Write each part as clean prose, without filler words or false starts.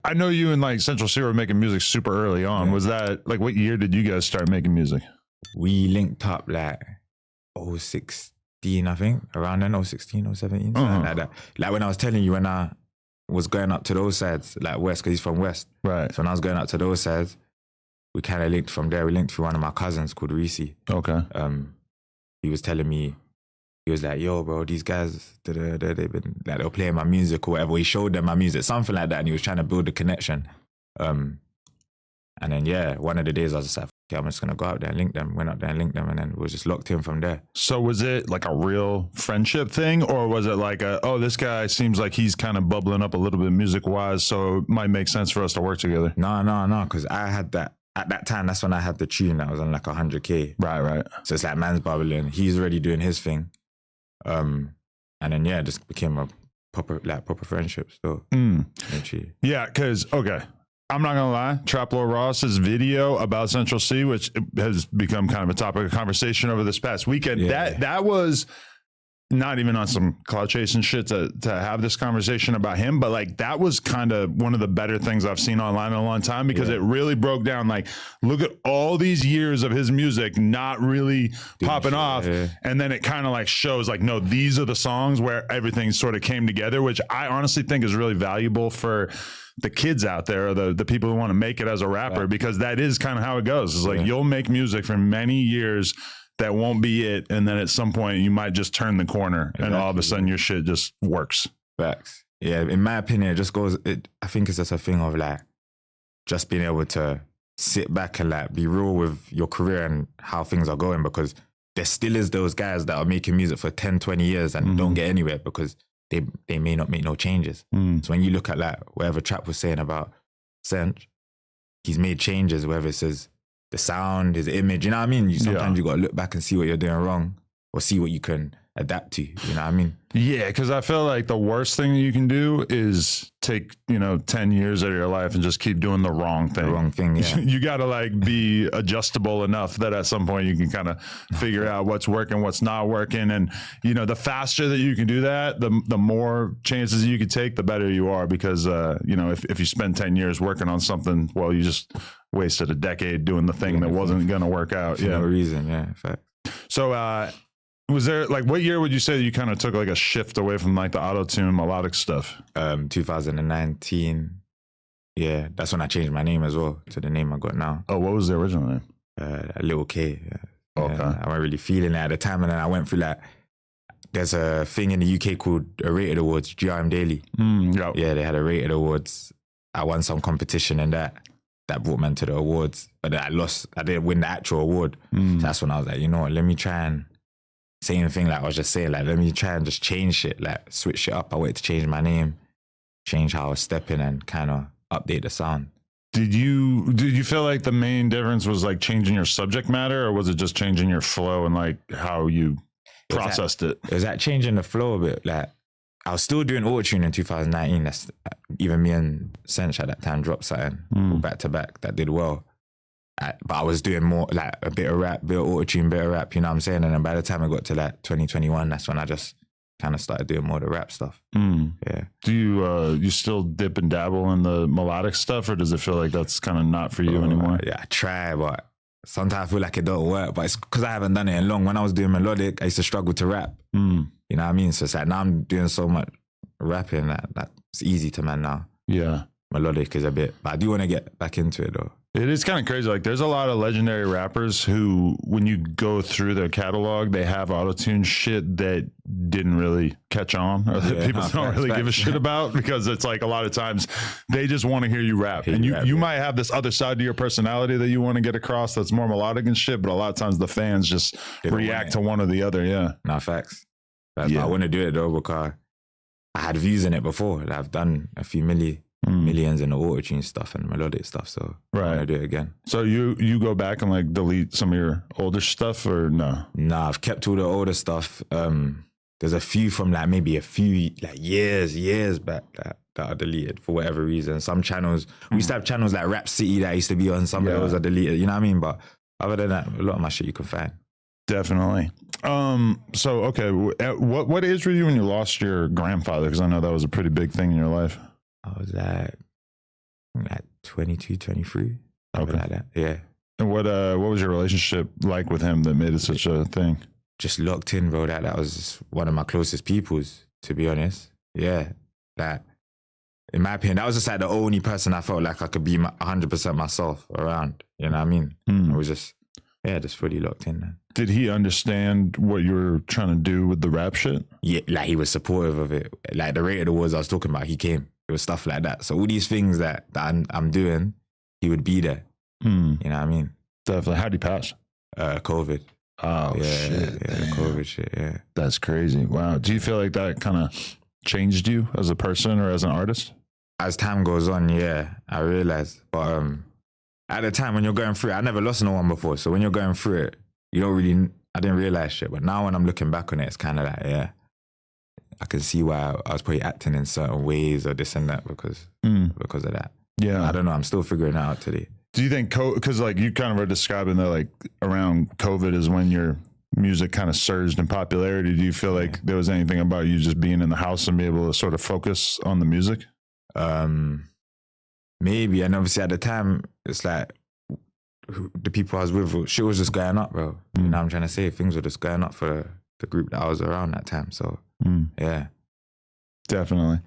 I know you and like Central C were making music super early on. Yeah. Was that like, what year did you guys start making music? We linked up like 2016, I think, around then, 2016, 2017, something like that. Like when I was telling you, when I was going up to those sides, like West, because he's from West. Right. So when I was going up to those sides, we kind of linked from there. We linked through one of my cousins called Reese. Okay. He was telling me, he was like, yo, bro, these guys, they've been, like, they were playing my music or whatever. He showed them my music, something like that, and he was trying to build a connection. And then, yeah, one of the days I was just like, okay, I'm just going to go out there and link them. Went up there and linked them, and then we were just locked in from there. So was it like a real friendship thing, or was it like, oh, this guy seems like he's kind of bubbling up a little bit music-wise, so it might make sense for us to work together? No, because I had that. At that time, that's when I had the tune that was on like 100K. Right. So it's like man's bubbling. He's already doing his thing. And then, yeah, just became a proper friendship still. Yeah, because, okay, I'm not gonna lie, Trap Lord Ross's video about Central C, which has become kind of a topic of conversation over this past weekend, that was not even on some cloud chasing shit to have this conversation about him, but like that was kind of one of the better things I've seen online in a long time, because it really broke down, like, look at all these years of his music not really popping off, and then it kind of like shows like, no, these are the songs where everything sort of came together, which I honestly think is really valuable for the kids out there, or the people who want to make it as a rapper, because that is kind of how it goes. It's like you'll make music for many years, that won't be it, and then at some point you might just turn the corner, and all of a sudden your shit just works. Facts. Yeah, in my opinion, it just goes, I think it's just a thing of like just being able to sit back and like be real with your career and how things are going, because there still is those guys that are making music for 10, 20 years and don't get anywhere because they may not make no changes. So when you look at like whatever Trap was saying about Cinch, he's made changes, whether it's the sound, his image, you know what I mean? Sometimes you got to look back and see what you're doing wrong, or see what you can adapt to, you know what I mean? Yeah, because I feel like the worst thing that you can do is take, 10 years out of your life and just keep doing the wrong thing. The wrong thing, yeah. You got to like be adjustable enough that at some point you can kind of figure out what's working, what's not working. And, the faster that you can do that, the more chances you can take, the better you are. Because, if you spend 10 years working on something, well, you just wasted a decade doing the thing that wasn't going to work out. For no reason, yeah, in fact. So, was there, like, what year would you say you kind of took like a shift away from like the auto-tune melodic stuff? 2019. Yeah, that's when I changed my name as well to the name I got now. Oh, what was the original name? Lil K. Okay. I wasn't really feeling it at the time, and then I went through like, there's a thing in the UK called a Rated Awards, GRM Daily. Yep. Yeah, they had a Rated Awards. I won some competition in that brought me to the awards, but I lost. I didn't win the actual award. So that's when I was like, you know what, let me try and, same thing like I was just saying, like, let me try and just change shit, like switch it up. I wanted to change my name, change how I was stepping, and kind of update the sound. Did you feel like the main difference was like changing your subject matter, or was it just changing your flow and like how you processed it? It was like changing the flow a bit. Like, I was still doing auto-tune in 2019. That's even me and Cinch at that time dropped something back to back that did well. But I was doing more like a bit of rap, bit of auto-tune, bit of rap, you know what I'm saying? And then by the time I got to like 2021, that's when I just kind of started doing more of the rap stuff. Yeah. Do you still dip and dabble in the melodic stuff, or does it feel like that's kind of not for you anymore? Yeah, I try, but sometimes I feel like it don't work. But it's because I haven't done it in long. When I was doing melodic, I used to struggle to rap. You know what I mean? So it's like now I'm doing so much rapping that it's easy to man now. Yeah. Melodic is a bit, but I do want to get back into it though. It is kind of crazy. Like, there's a lot of legendary rappers who, when you go through their catalog, they have auto-tune shit that didn't really catch on, or that people don't really give a shit about, because it's like a lot of times they just want to hear you rap. And you might have this other side to your personality that you want to get across that's more melodic and shit, but a lot of times the fans just react to one or the other. Yeah. Nah, facts. I want to do it though, because I had views in it before. Like, I've done a few millions in the auto-tune stuff and melodic stuff, so I want to do it again. So you go back and like delete some of your older stuff, or no? Nah, I've kept all the older stuff. There's a few from like maybe a few like years back that are deleted for whatever reason. Some channels, we used to have channels like Rap City that I used to be on, some of those are deleted, you know what I mean? But other than that, a lot of my shit you can find. Definitely. So, okay, what age were you when you lost your grandfather? Because I know that was a pretty big thing in your life. I was like 22, 23, something like that. Yeah. And what was your relationship like with him that made it such a thing? Just locked in, bro. That was just one of my closest peoples, to be honest. Yeah. That, in my opinion, that was just like the only person I felt like I could be 100% myself around. You know what I mean? It was just, just fully locked in, man. Did he understand what you were trying to do with the rap shit? Yeah, like he was supportive of it. Like the Rated Awards I was talking about, he came. It was stuff like that. So all these things that I'm doing, he would be there. You know what I mean? Definitely. How'd he pass? COVID. Oh, shit. Yeah, the COVID shit, yeah. That's crazy. Wow. Do you feel like that kind of changed you as a person or as an artist? As time goes on, yeah, I realized. But at the time when you're going through it, I never lost no one before. So when you're going through it, you don't really, I didn't realize shit. But now when I'm looking back on it, it's kind of like, yeah, I can see why I was probably acting in certain ways or this and that because of that. Yeah. I don't know. I'm still figuring it out today. Do you think, because like you kind of are describing that like around COVID is when your music kind of surged in popularity. Do you feel like there was anything about you just being in the house and be able to sort of focus on the music? Maybe. And obviously at the time, it's like the people I was with, shit was just going up, bro. You know what I'm trying to say? Things were just going up for the group that I was around that time. So, yeah. Definitely.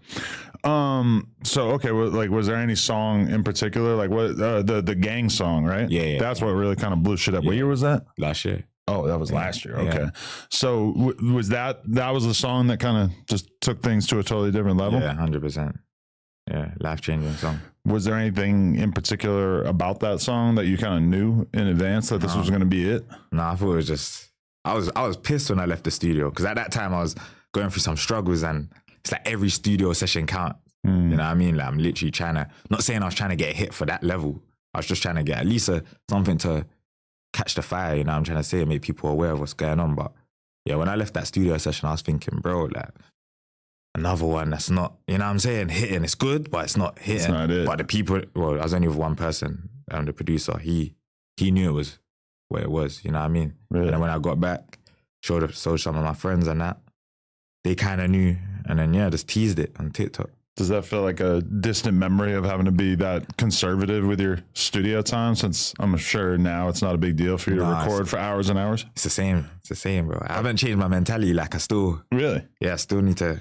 So okay, well, like, was there any song in particular, like what the gang song, right? Yeah. That's what really kind of blew shit up. What year was that? Last year. Oh, that was last year. Okay. So was that was the song that kind of just took things to a totally different level? Yeah, 100%. Yeah, life-changing song. Was there anything in particular about that song that you kind of knew in advance that this was going to be it? No, I thought it was just, I was pissed when I left the studio because at that time I was going through some struggles and it's like every studio session count. You know what I mean? Like I'm literally trying to, not saying I was trying to get a hit for that level. I was just trying to get at least something to catch the fire, you know what I'm trying to say, and make people aware of what's going on. But yeah, when I left that studio session, I was thinking, bro, like another one that's not, you know what I'm saying, hitting. It's good, but it's not hitting. It's not it. But the people, well, I was only with one person, the producer, he knew it was where it was, you know what I mean? Really? And then when I got back, showed some of my friends and that, they kind of knew. And then, yeah, just teased it on TikTok. Does that feel like a distant memory of having to be that conservative with your studio time? Since I'm sure now it's not a big deal for you to record for hours and hours. It's the same. It's the same, bro. I haven't changed my mentality. Like I still really, I still need to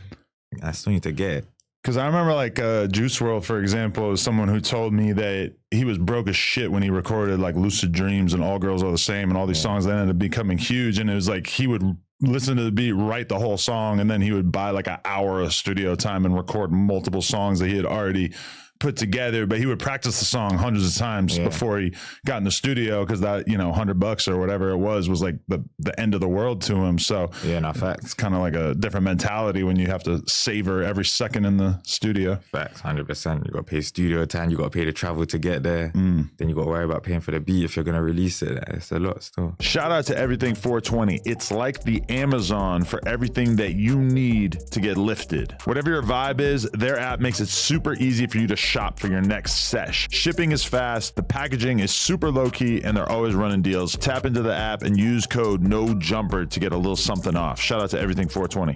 get it. Because I remember like Juice WRLD, for example, was someone who told me that he was broke as shit when he recorded like Lucid Dreams and All Girls Are the Same and all these songs that ended up becoming huge. And it was like he would listen to the beat, write the whole song, and then he would buy like an hour of studio time and record multiple songs that he had already put together. But he would practice the song hundreds of times before he got in the studio, because that, you know, $100 or whatever it was like the end of the world to him. So yeah, no, facts. It's kind of like a different mentality when you have to savor every second in the studio. Facts, 100%. You got to pay studio time, you got to pay the travel to get there. Then you got to worry about paying for the beat if you're going to release it. It's a lot still. Shout out to Everything 420. It's like the Amazon for everything that you need to get lifted. Whatever your vibe is, their app makes it super easy for you to shop for your next sesh. Shipping is fast, the packaging is super low key, and they're always running deals. Tap into the app and use code NOJUMPER to get a little something off. Shout out to Everything 420.